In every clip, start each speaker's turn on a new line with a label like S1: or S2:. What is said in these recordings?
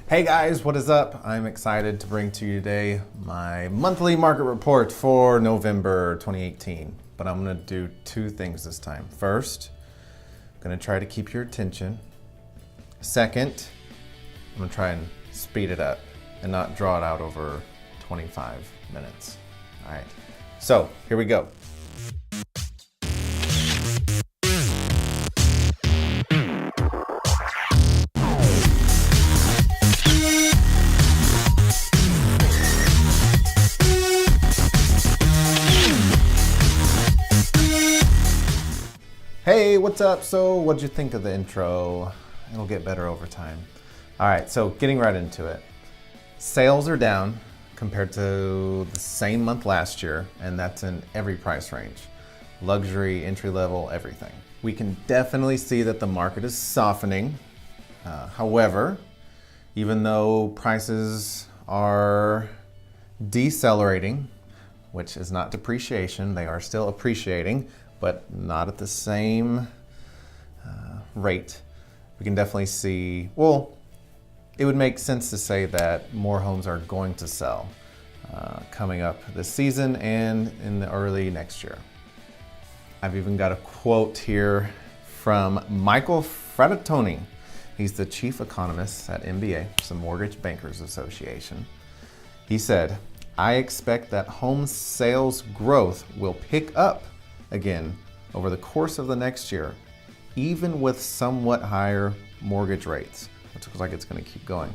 S1: Hey guys, what is up? I'm excited to bring to you today my monthly market report for November 2018. But I'm going to do two things this time. First, I'm going to try to keep your attention. Second, I'm going to try and speed it up and not draw it out over 25 minutes. All right, so here we go. Hey, what's up? So what'd you think of the intro? It'll get better over time. All right, so getting right into it. Sales are down compared to the same month last year, and that's in every price range. Luxury, entry level, everything. We can definitely see that the market is softening. However, even though prices are decelerating, which is not depreciation, they are still appreciating, but not at the same rate. We can definitely see, well, it would make sense to say that more homes are going to sell coming up this season and in the early next year. I've even got a quote here from Michael Frattoni. He's the chief economist at MBA, the Mortgage Bankers Association. He said, "I expect that home sales growth will pick up again over the course of the next year, even with somewhat higher mortgage rates," which looks like it's going to keep going.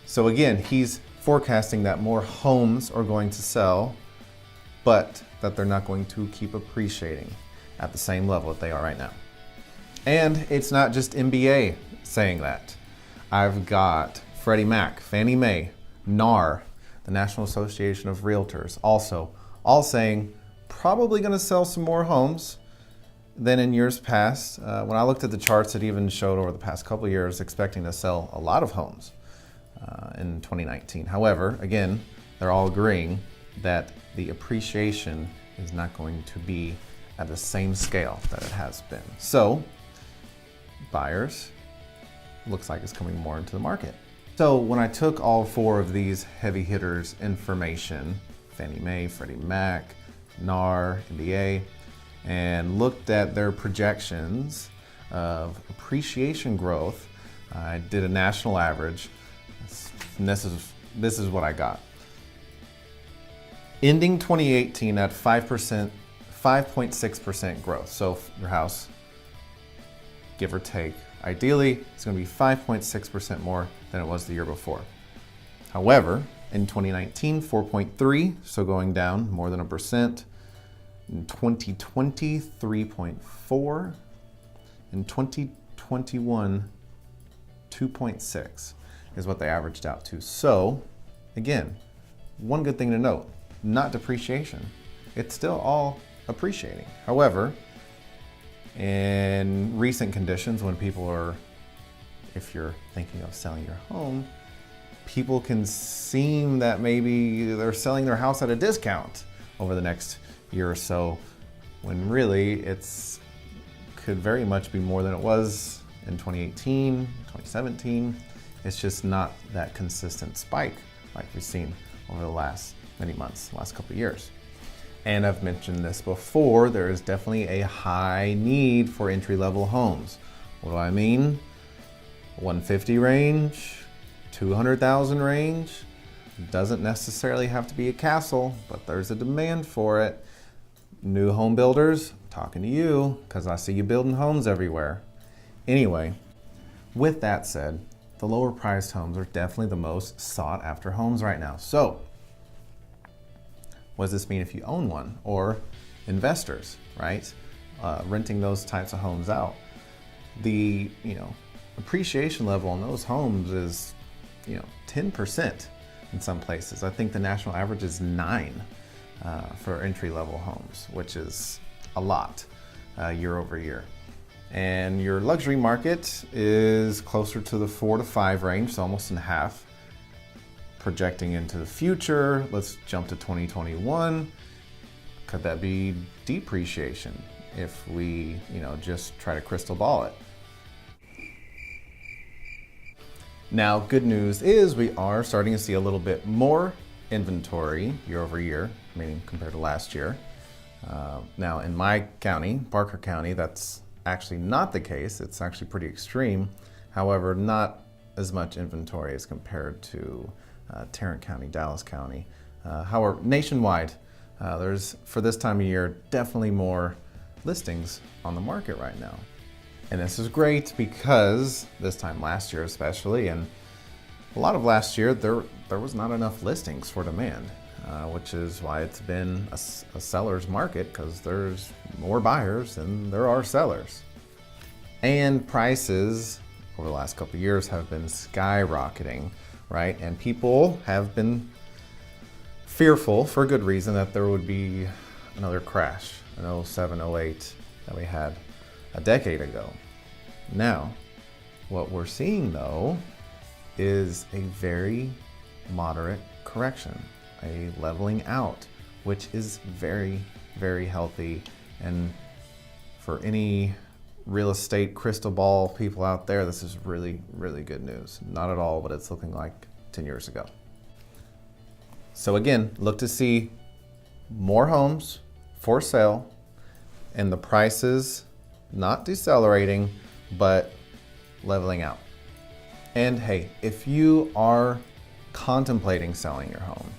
S1: So again, he's forecasting that more homes are going to sell, but that they're not going to keep appreciating at the same level that they are right now. And it's not just MBA saying that. I've got Freddie Mac, Fannie Mae, NAR, the National Association of Realtors, also all saying probably going to sell some more homes than in years past. When I looked at the charts, it even showed over the past couple of years expecting to sell a lot of homes in 2019. However, again, they're all agreeing that the appreciation is not going to be at the same scale that it has been. So, buyers, looks like it's coming more into the market. So when I took all four of these heavy hitters information, Fannie Mae, Freddie Mac, NAR, MBA, and looked at their projections of appreciation growth, I did a national average, and this is what I got. Ending 2018 at 5.6% growth. So your house, give or take, ideally, it's going to be 5.6% more than it was the year before. However, in 2019, 4.3, so going down more than 1%. In 2020, 3.4. In 2021, 2.6 is what they averaged out to. So, again, one good thing to note, not depreciation. It's still all appreciating. However, in recent conditions, when people are, if you're thinking of selling your home, people can seem that maybe they're selling their house at a discount over the next year or so, when really could very much be more than it was in 2018, 2017. It's just not that consistent spike like we've seen over the last many months, last couple of years. And I've mentioned this before, there is definitely a high need for entry-level homes. What do I mean? 150 range, 200,000 range. Doesn't necessarily have to be a castle, but there's a demand for it. New home builders, I'm talking to you, because I see you building homes everywhere. Anyway, with that said, the lower priced homes are definitely the most sought after homes right now. So, what does this mean if you own one? Or investors, right? Renting those types of homes out. The, appreciation level on those homes is, 10% in some places. I think the national average is 9 for entry-level homes, which is a lot year over year. And your luxury market is closer to the 4 to 5 range, so almost in half. Projecting into the future, let's jump to 2021. Could that be depreciation if we, just try to crystal ball it? Now, good news is we are starting to see a little bit more inventory year over year, meaning compared to last year. Now, in my county, Barker County, that's actually not the case. It's actually pretty extreme. However, not as much inventory as compared to Tarrant County, Dallas County. However, nationwide, there's, for this time of year, definitely more listings on the market right now. And this is great because this time last year especially, and a lot of last year, there was not enough listings for demand, which is why it's been a seller's market, because there's more buyers than there are sellers. And prices over the last couple of years have been skyrocketing, right? And people have been fearful, for good reason, that there would be another crash, an 07, 08 that we had a decade ago. Now, what we're seeing though is a very moderate correction, a leveling out, which is very, very healthy. And for any real estate crystal ball people out there, this is really, really good news. Not at all what it's looking like 10 years ago. So again, look to see more homes for sale and the prices not decelerating, but leveling out. And hey, if you are contemplating selling your home,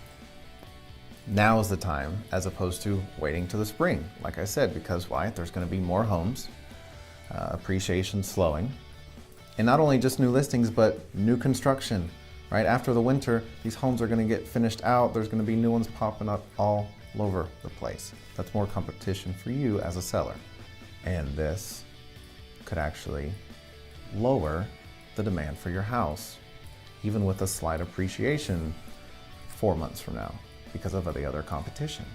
S1: now is the time, as opposed to waiting till the spring. Like I said, because why? There's going to be more homes, appreciation slowing, and not only just new listings, but new construction. Right after the winter, these homes are going to get finished out. There's going to be new ones popping up all over the place. That's more competition for you as a seller. And this could actually lower the demand for your house, even with a slight appreciation 4 months from now because of the other competition.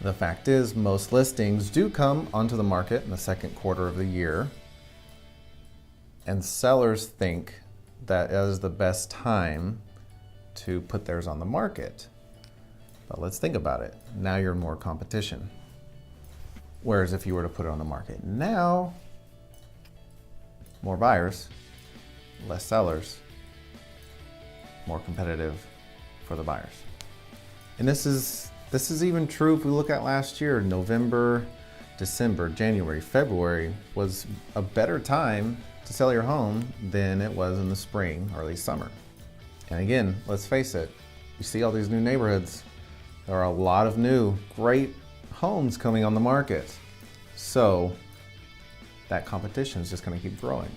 S1: The fact is, most listings do come onto the market in the second quarter of the year, and sellers think that is the best time to put theirs on the market. But let's think about it. Now you're in more competition. Whereas if you were to put it on the market now, more buyers, less sellers, more competitive for the buyers. And this is even true if we look at last year. November, December, January, February was a better time to sell your home than it was in the spring, early summer. And again, let's face it, you see all these new neighborhoods. There are a lot of new, great homes coming on the market. So that competition is just going to keep growing.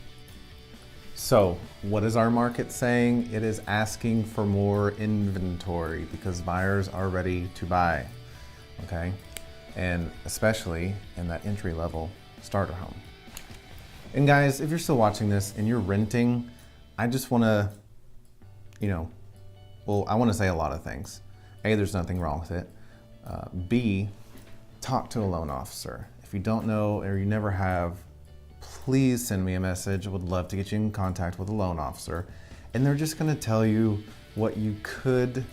S1: So what is our market saying? It is asking for more inventory because buyers are ready to buy, okay? And especially in that entry-level starter home. And guys, if you're still watching this and you're renting, I just want to, I want to say a lot of things. A, there's nothing wrong with it. B, talk to a loan officer. If you don't know or you never have, please send me a message. I would love to get you in contact with a loan officer. And they're just going to tell you what you could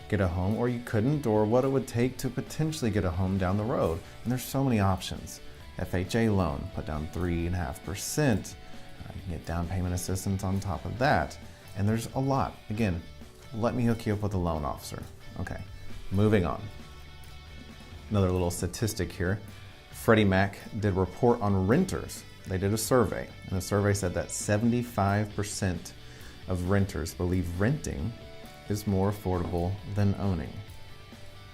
S1: get a home or you couldn't, or what it would take to potentially get a home down the road. And there's so many options. FHA loan, put down 3.5%. You can get down payment assistance on top of that. And there's a lot. Again, let me hook you up with a loan officer. Okay, moving on. Another little statistic here. Freddie Mac did a report on renters. They did a survey, and the survey said that 75% of renters believe renting is more affordable than owning.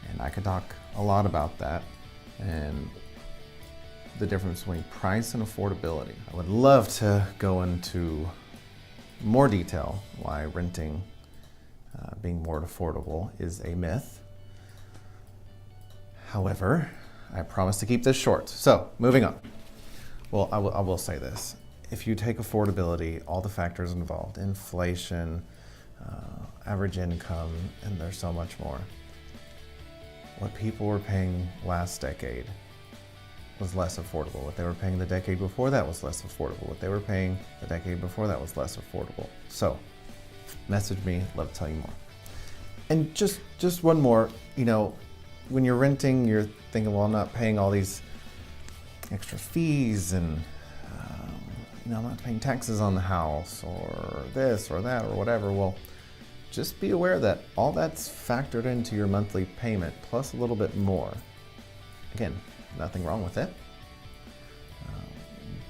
S1: And I could talk a lot about that and the difference between price and affordability. I would love to go into more detail why renting being more affordable is a myth. However, I promise to keep this short. So, moving on. Well, I will say this. If you take affordability, all the factors involved, inflation, average income, and there's so much more. What people were paying last decade was less affordable. What they were paying the decade before that was less affordable. What they were paying the decade before that was less affordable. So, message me, love to tell you more. And just one more, when you're renting, you're thinking, well, I'm not paying all these extra fees and I'm not paying taxes on the house or this or that or whatever. Well, just be aware that all that's factored into your monthly payment plus a little bit more. Again, nothing wrong with it.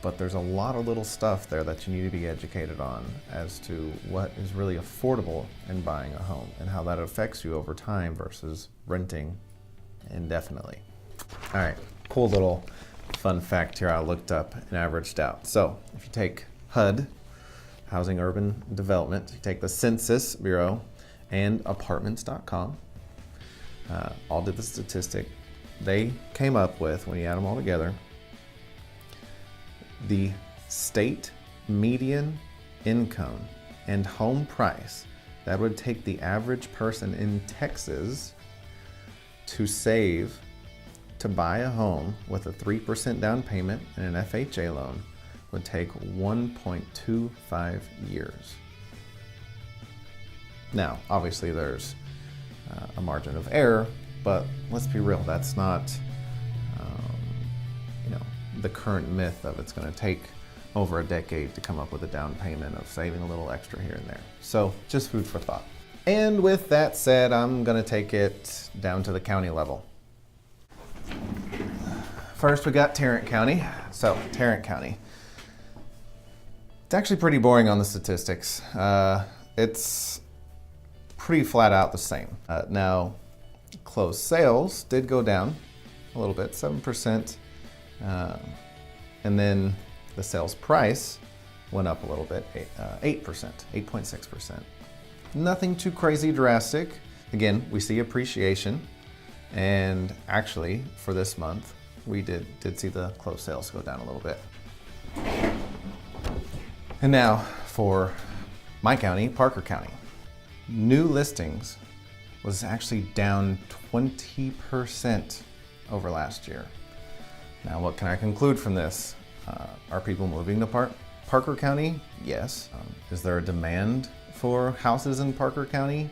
S1: But there's a lot of little stuff there that you need to be educated on as to what is really affordable in buying a home and how that affects you over time versus renting indefinitely. All right, cool little fun fact here I looked up and averaged out. So if you take HUD, Housing Urban Development, you take the Census Bureau and apartments.com, all did the statistic. They came up with, when you add them all together, the state median income and home price that would take the average person in Texas to save to buy a home with a 3% down payment and an FHA loan would take 1.25 years. Now, obviously there's a margin of error, but let's be real, that's not the current myth of it's going to take over a decade to come up with a down payment of saving a little extra here and there. So just food for thought. And with that said, I'm going to take it down to the county level. First, we got Tarrant County. So Tarrant County. It's actually pretty boring on the statistics. It's pretty flat out the same. Now, closed sales did go down a little bit, 7%. And then the sales price went up a little bit, 8%, 8.6%. Nothing too crazy drastic. Again, we see appreciation. And actually, for this month, we did see the closed sales go down a little bit. And now for my county, Parker County. New listings was actually down 20% over last year. Now, what can I conclude from this? Are people moving to Parker County? Yes. Is there a demand for houses in Parker County?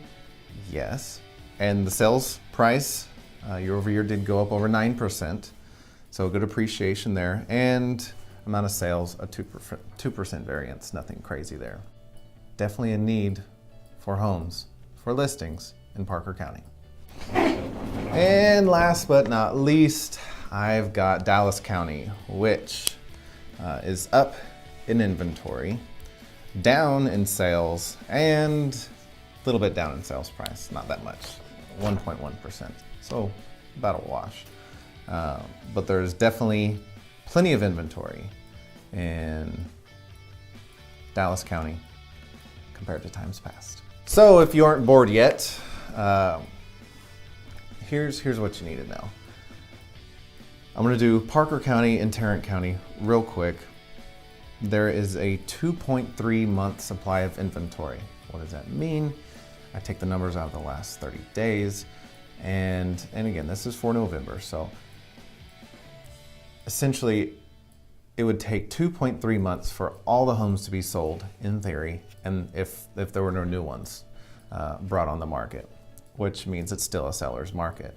S1: Yes. And the sales price year over year did go up over 9%. So good appreciation there. And amount of sales, a 2% variance, nothing crazy there. Definitely a need for homes, for listings in Parker County. And last but not least, I've got Dallas County, which is up in inventory, down in sales, and a little bit down in sales price. Not that much, 1.1%. So about a wash. But there's definitely plenty of inventory in Dallas County compared to times past. So if you aren't bored yet, here's what you need to know. I'm going to do Parker County and Tarrant County real quick. There is a 2.3 month supply of inventory. What does that mean? I take the numbers out of the last 30 days. And again, this is for November. So essentially, it would take 2.3 months for all the homes to be sold, in theory, and if there were no new ones brought on the market, which means it's still a seller's market.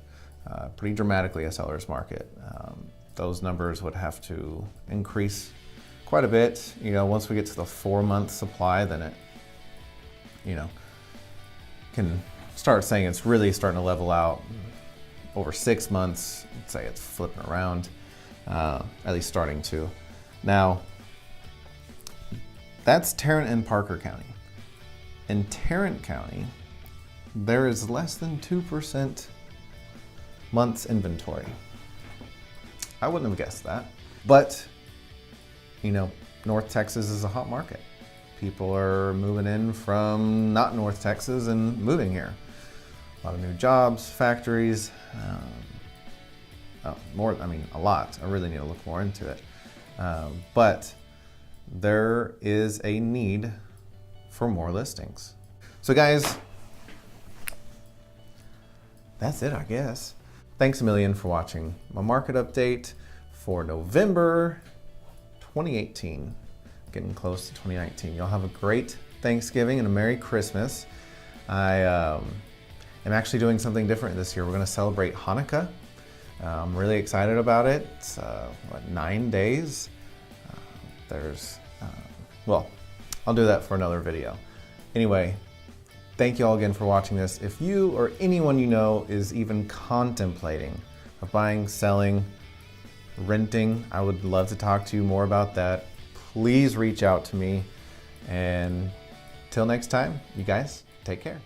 S1: Pretty dramatically a seller's market. Those numbers would have to increase quite a bit. Once we get to the 4-month supply, then it, can start saying it's really starting to level out. Over 6 months, I'd say it's flipping around, at least starting to. Now, that's Tarrant and Parker County. In Tarrant County, there is less than 2% months inventory. I wouldn't have guessed that. But, North Texas is a hot market. People are moving in from not North Texas and moving here. A lot of new jobs, factories, a lot. I really need to look more into it. But there is a need for more listings. So guys, that's it, I guess. Thanks a million for watching my market update for November 2018. Getting close to 2019. Y'all have a great Thanksgiving and a Merry Christmas. I am actually doing something different this year. We're going to celebrate Hanukkah. I'm really excited about it. It's 9 days. There's Well, I'll do that for another video. Anyway, thank you all again for watching this. If you or anyone you know is even contemplating of buying, selling, renting, I would love to talk to you more about that. Please reach out to me. And till next time, you guys take care.